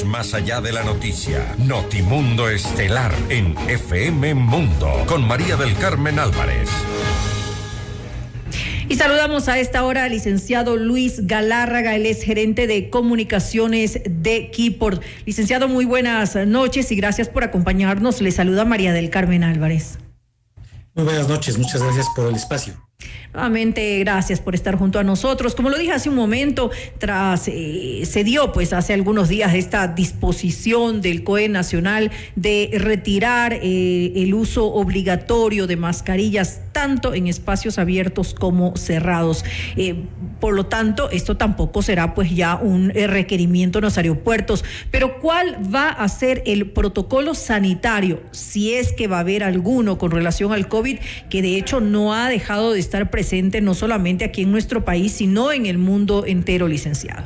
Más allá de la noticia, Notimundo Estelar en FM Mundo, con María del Carmen Álvarez. Y saludamos a esta hora al licenciado Luis Galárraga, él es gerente de comunicaciones de Keyport. Licenciado, muy buenas noches y gracias por acompañarnos. Le saluda María del Carmen Álvarez. Muy buenas noches, muchas gracias por el espacio. Nuevamente, gracias por estar junto a nosotros. Como lo dije hace un momento, se dio pues hace algunos días esta disposición del COE Nacional de retirar el uso obligatorio de mascarillas tanto en espacios abiertos como cerrados. Por lo tanto, esto tampoco será pues ya un requerimiento en los aeropuertos. Pero ¿cuál va a ser el protocolo sanitario, si es que va a haber alguno con relación al COVID, que de hecho no ha dejado de estar presente no solamente aquí en nuestro país, sino en el mundo entero, licenciado?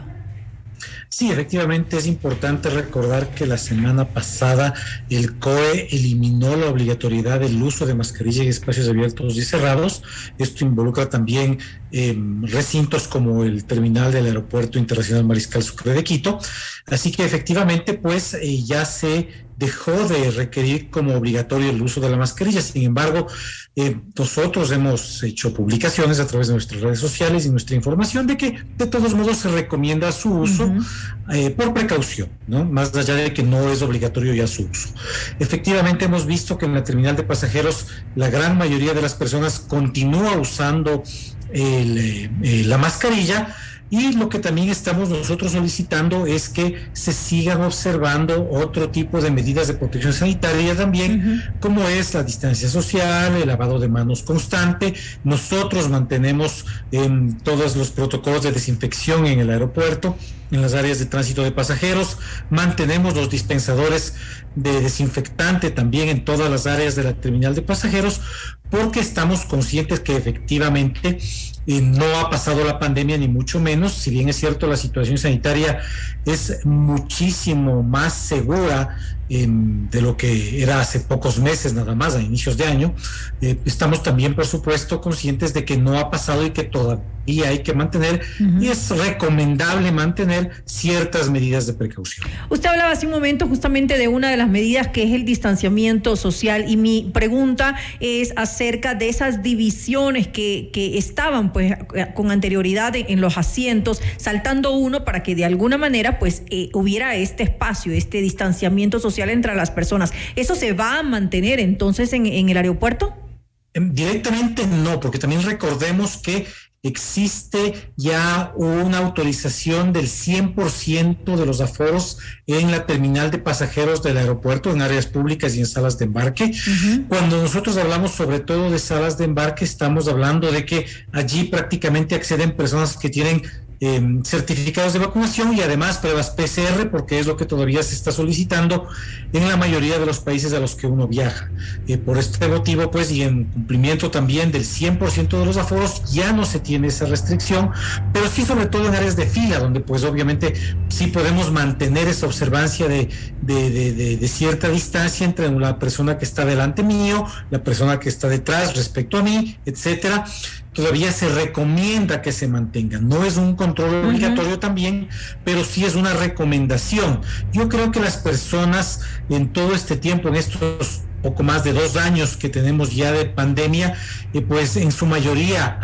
Sí, efectivamente es importante recordar que la semana pasada el COE eliminó la obligatoriedad del uso de mascarilla en espacios abiertos y cerrados. Esto involucra también recintos como el terminal del Aeropuerto Internacional Mariscal Sucre de Quito. Así que efectivamente pues ya se dejó de requerir como obligatorio el uso de la mascarilla. Sin embargo, nosotros hemos hecho publicaciones a través de nuestras redes sociales y nuestra información de que de todos modos se recomienda su uso por precaución, ¿no? Más allá de que no es obligatorio ya su uso. Efectivamente hemos visto que en la terminal de pasajeros la gran mayoría de las personas continúa usando la mascarilla. Y lo que también estamos nosotros solicitando es que se sigan observando otro tipo de medidas de protección sanitaria también, como es la distancia social, el lavado de manos constante. Nosotros mantenemos todos los protocolos de desinfección en el aeropuerto, en las áreas de tránsito de pasajeros. Mantenemos los dispensadores de desinfectante también en todas las áreas de la terminal de pasajeros, porque estamos conscientes que efectivamente no ha pasado la pandemia ni mucho menos. Si bien es cierto la situación sanitaria es muchísimo más segura de lo que era hace pocos meses nada más, a inicios de año, estamos también por supuesto conscientes de que no ha pasado y que todavía hay que mantener y es recomendable mantener ciertas medidas de precaución. Usted hablaba hace un momento justamente de una de las medidas que es el distanciamiento social, y mi pregunta es acerca de esas divisiones que estaban pues con anterioridad en los asientos, saltando uno para que de alguna manera pues hubiera este espacio, este distanciamiento social entre las personas. ¿Eso se va a mantener entonces en el aeropuerto? Directamente no, porque también recordemos que existe ya una autorización del 100% de los aforos en la terminal de pasajeros del aeropuerto, en áreas públicas y en salas de embarque. Cuando nosotros hablamos sobre todo de salas de embarque, estamos hablando de que allí prácticamente acceden personas que tienen certificados de vacunación y además pruebas PCR, porque es lo que todavía se está solicitando en la mayoría de los países a los que uno viaja. Por este motivo, pues, y en cumplimiento también del 100% de los aforos, ya no se tiene esa restricción, pero sí sobre todo en áreas de fila, donde pues obviamente sí podemos mantener esa observancia de cierta distancia entre la persona que está delante mío, la persona que está detrás respecto a mí, etcétera. Todavía se recomienda que se mantengan. No es un control obligatorio también, pero sí es una recomendación. Yo creo que las personas en todo este tiempo, en estos poco más de 2 años que tenemos ya de pandemia, pues en su mayoría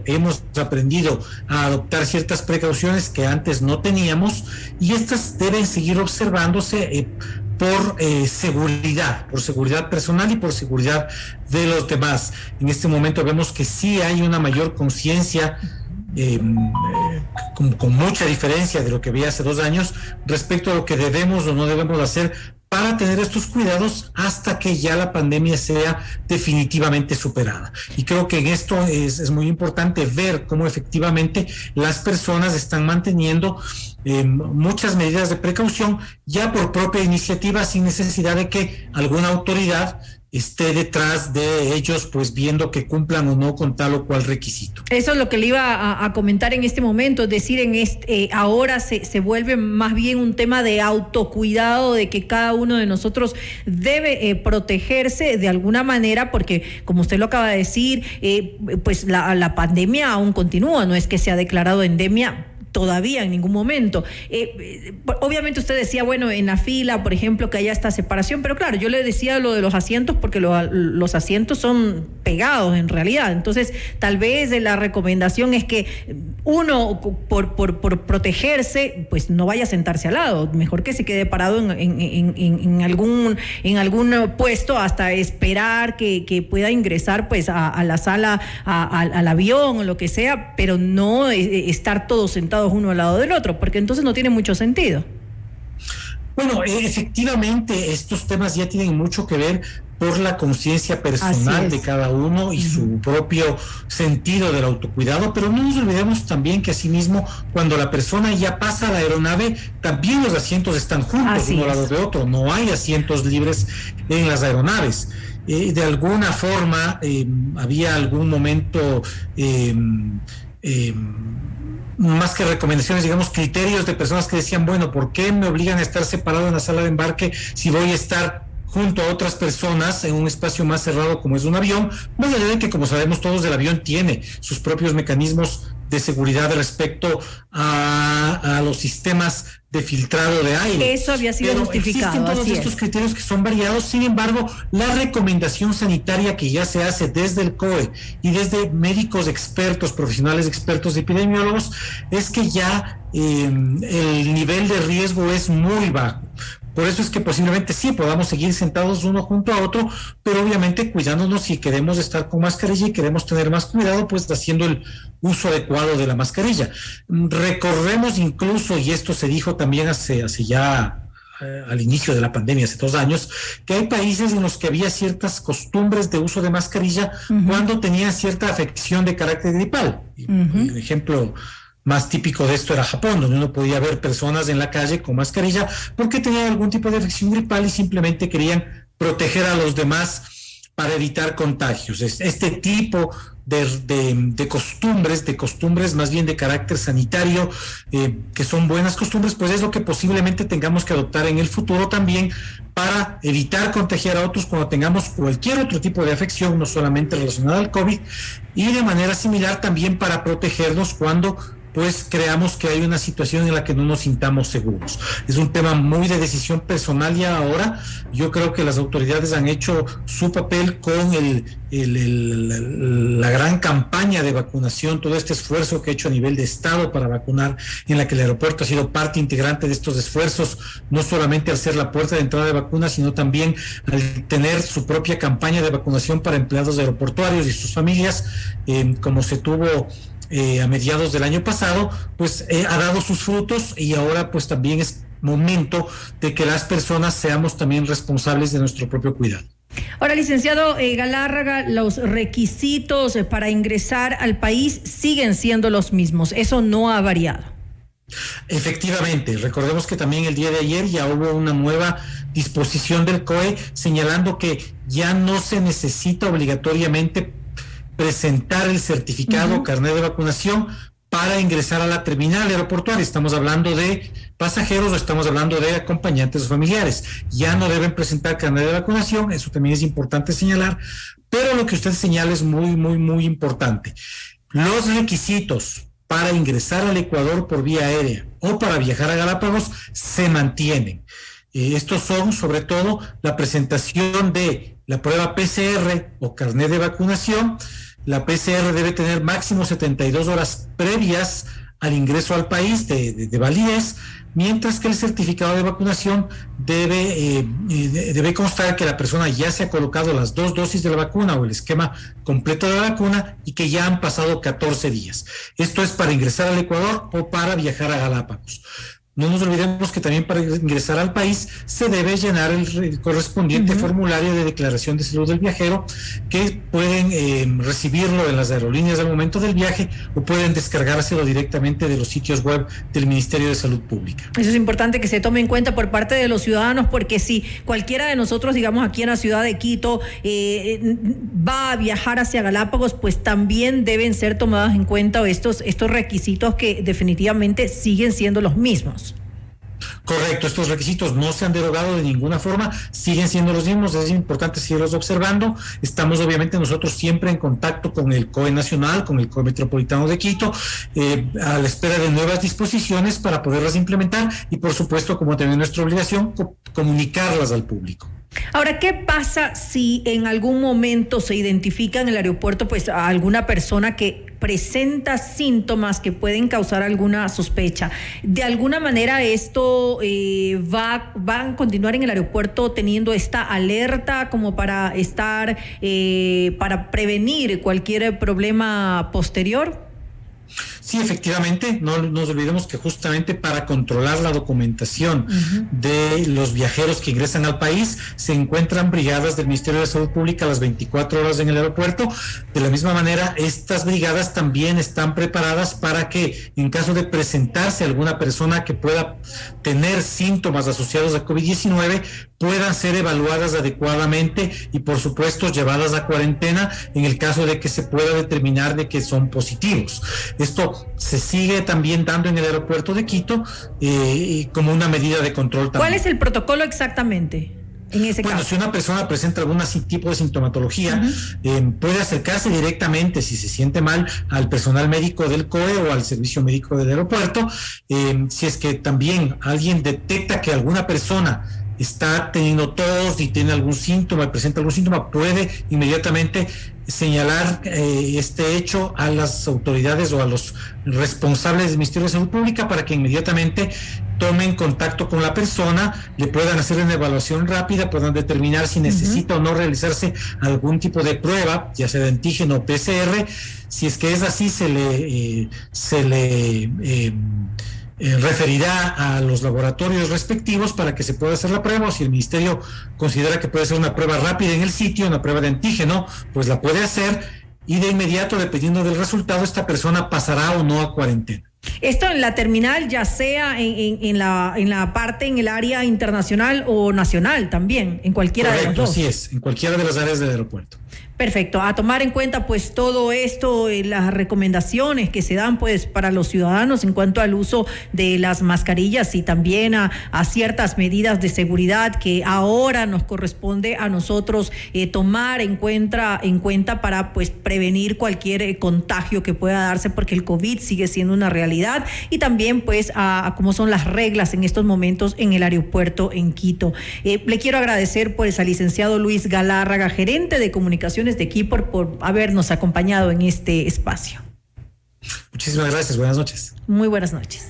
hemos aprendido a adoptar ciertas precauciones que antes no teníamos, y estas deben seguir observándose por seguridad personal y por seguridad de los demás. En este momento vemos que sí hay una mayor conciencia, con mucha diferencia de lo que había hace 2 años, respecto a lo que debemos o no debemos hacer para tener estos cuidados hasta que ya la pandemia sea definitivamente superada. Y creo que en esto es muy importante ver cómo efectivamente las personas están manteniendo muchas medidas de precaución ya por propia iniciativa, sin necesidad de que alguna autoridad esté detrás de ellos, pues viendo que cumplan o no con tal o cual requisito. Eso es lo que le iba a comentar en este momento, es decir, ahora se vuelve más bien un tema de autocuidado, de que cada uno de nosotros debe protegerse de alguna manera, porque como usted lo acaba de decir, pues la pandemia aún continúa, no es que se ha declarado endemia, todavía en ningún momento. Obviamente usted decía, bueno, en la fila, por ejemplo, que haya esta separación, pero claro, yo le decía lo de los asientos porque los asientos son pegados en realidad. Entonces, tal vez la recomendación es que uno, por protegerse, pues no vaya a sentarse al lado. Mejor que se quede parado en algún puesto hasta esperar que pueda ingresar pues a la sala, al avión o lo que sea, pero no estar todos sentados uno al lado del otro, porque entonces no tiene mucho sentido. Bueno, efectivamente, estos temas ya tienen mucho que ver por la conciencia personal de cada uno y su propio sentido del autocuidado, pero no nos olvidemos también que asimismo, cuando la persona ya pasa a la aeronave, también los asientos están juntos, uno al lado de otro, no hay asientos libres en las aeronaves. De alguna forma, había algún momento... más que recomendaciones, digamos, criterios de personas que decían, bueno, ¿por qué me obligan a estar separado en la sala de embarque si voy a estar junto a otras personas en un espacio más cerrado como es un avión? Más allá de que, como sabemos todos, el avión tiene sus propios mecanismos de seguridad respecto a los sistemas de filtrado de aire. Eso había sido justificado. Existen todos estos criterios que son variados. Sin embargo, la recomendación sanitaria que ya se hace desde el COE y desde médicos expertos, profesionales expertos, epidemiólogos, es que ya el nivel de riesgo es muy bajo. Por eso es que posiblemente sí podamos seguir sentados uno junto a otro, pero obviamente cuidándonos si queremos estar con mascarilla y queremos tener más cuidado, pues haciendo el uso adecuado de la mascarilla. Recordemos incluso, y esto se dijo también hace ya al inicio de la pandemia, hace 2 años, que hay países en los que había ciertas costumbres de uso de mascarilla cuando tenían cierta afección de carácter gripal. Por ejemplo, más típico de esto era Japón, donde uno podía ver personas en la calle con mascarilla porque tenían algún tipo de afección gripal y simplemente querían proteger a los demás para evitar contagios. Este tipo de costumbres más bien de carácter sanitario, que son buenas costumbres, pues es lo que posiblemente tengamos que adoptar en el futuro también para evitar contagiar a otros cuando tengamos cualquier otro tipo de afección, no solamente relacionada al COVID, y de manera similar también para protegernos cuando pues creamos que hay una situación en la que no nos sintamos seguros. Es un tema muy de decisión personal y ahora yo creo que las autoridades han hecho su papel con la gran campaña de vacunación, todo este esfuerzo que ha hecho a nivel de Estado para vacunar, en la que el aeropuerto ha sido parte integrante de estos esfuerzos, no solamente al ser la puerta de entrada de vacunas, sino también al tener su propia campaña de vacunación para empleados aeroportuarios y sus familias, como se tuvo a mediados del año pasado, pues ha dado sus frutos y ahora pues también es momento de que las personas seamos también responsables de nuestro propio cuidado. Ahora, licenciado Galárraga, los requisitos para ingresar al país siguen siendo los mismos, eso no ha variado. Efectivamente, recordemos que también el día de ayer ya hubo una nueva disposición del COE señalando que ya no se necesita obligatoriamente presentar el certificado carnet de vacunación para ingresar a la terminal aeroportuaria. Estamos hablando de pasajeros o estamos hablando de acompañantes o familiares. Ya no deben presentar carnet de vacunación, eso también es importante señalar, pero lo que usted señala es muy, muy, muy importante. Los requisitos para ingresar al Ecuador por vía aérea o para viajar a Galápagos se mantienen. Estos son, sobre todo, la presentación de la prueba PCR o carnet de vacunación. La PCR debe tener máximo 72 horas previas al ingreso al país de validez, mientras que el certificado de vacunación debe constar que la persona ya se ha colocado las 2 dosis de la vacuna o el esquema completo de la vacuna y que ya han pasado 14 días. Esto es para ingresar al Ecuador o para viajar a Galápagos. No nos olvidemos que también para ingresar al país se debe llenar el correspondiente formulario de declaración de salud del viajero, que pueden recibirlo en las aerolíneas al momento del viaje o pueden descargárselo directamente de los sitios web del Ministerio de Salud Pública. Eso es importante que se tome en cuenta por parte de los ciudadanos, porque si cualquiera de nosotros, digamos aquí en la ciudad de Quito, va a viajar hacia Galápagos, pues también deben ser tomados en cuenta estos requisitos que definitivamente siguen siendo los mismos. Correcto, estos requisitos no se han derogado de ninguna forma, siguen siendo los mismos, es importante seguirlos observando. Estamos obviamente nosotros siempre en contacto con el COE nacional, con el COE metropolitano de Quito, a la espera de nuevas disposiciones para poderlas implementar y por supuesto, como también nuestra obligación, comunicarlas al público. Ahora, ¿qué pasa si en algún momento se identifica en el aeropuerto pues a alguna persona que presenta síntomas que pueden causar alguna sospecha? ¿De alguna manera esto van a continuar en el aeropuerto teniendo esta alerta como para estar, para prevenir cualquier problema posterior? Sí, efectivamente, no nos olvidemos que justamente para controlar la documentación de los viajeros que ingresan al país se encuentran brigadas del Ministerio de Salud Pública a las 24 horas en el aeropuerto. De la misma manera, estas brigadas también están preparadas para que en caso de presentarse alguna persona que pueda tener síntomas asociados a COVID-19, puedan ser evaluadas adecuadamente y por supuesto llevadas a cuarentena en el caso de que se pueda determinar de que son positivos. Esto se sigue también dando en el aeropuerto de Quito como una medida de control también. ¿Cuál es el protocolo exactamente en ese caso? Si una persona presenta algún tipo de sintomatología, puede acercarse directamente, si se siente mal, al personal médico del COE o al servicio médico del aeropuerto. Si es que también alguien detecta que alguna persona está teniendo tos y tiene algún síntoma, presenta algún síntoma, puede inmediatamente señalar este hecho a las autoridades o a los responsables del Ministerio de Salud Pública para que inmediatamente tomen contacto con la persona, le puedan hacer una evaluación rápida, puedan determinar si necesita o no realizarse algún tipo de prueba, ya sea de antígeno o PCR. Si es que es así, se le referirá a los laboratorios respectivos para que se pueda hacer la prueba, o si el ministerio considera que puede ser una prueba rápida en el sitio, una prueba de antígeno, pues la puede hacer y de inmediato, dependiendo del resultado, esta persona pasará o no a cuarentena. Esto en la terminal, ya sea en la parte, en el área internacional o nacional también, en cualquiera de las dos. Así es, en cualquiera de las áreas del aeropuerto. Perfecto, a tomar en cuenta pues todo esto, las recomendaciones que se dan pues para los ciudadanos en cuanto al uso de las mascarillas y también a ciertas medidas de seguridad que ahora nos corresponde a nosotros tomar en cuenta para pues prevenir cualquier contagio que pueda darse, porque el COVID sigue siendo una realidad, y también pues a cómo son las reglas en estos momentos en el aeropuerto en Quito. Le quiero agradecer pues al licenciado Luis Galárraga, gerente de comunicaciones de Quipor, por habernos acompañado en este espacio. Muchísimas gracias, buenas noches. Muy buenas noches.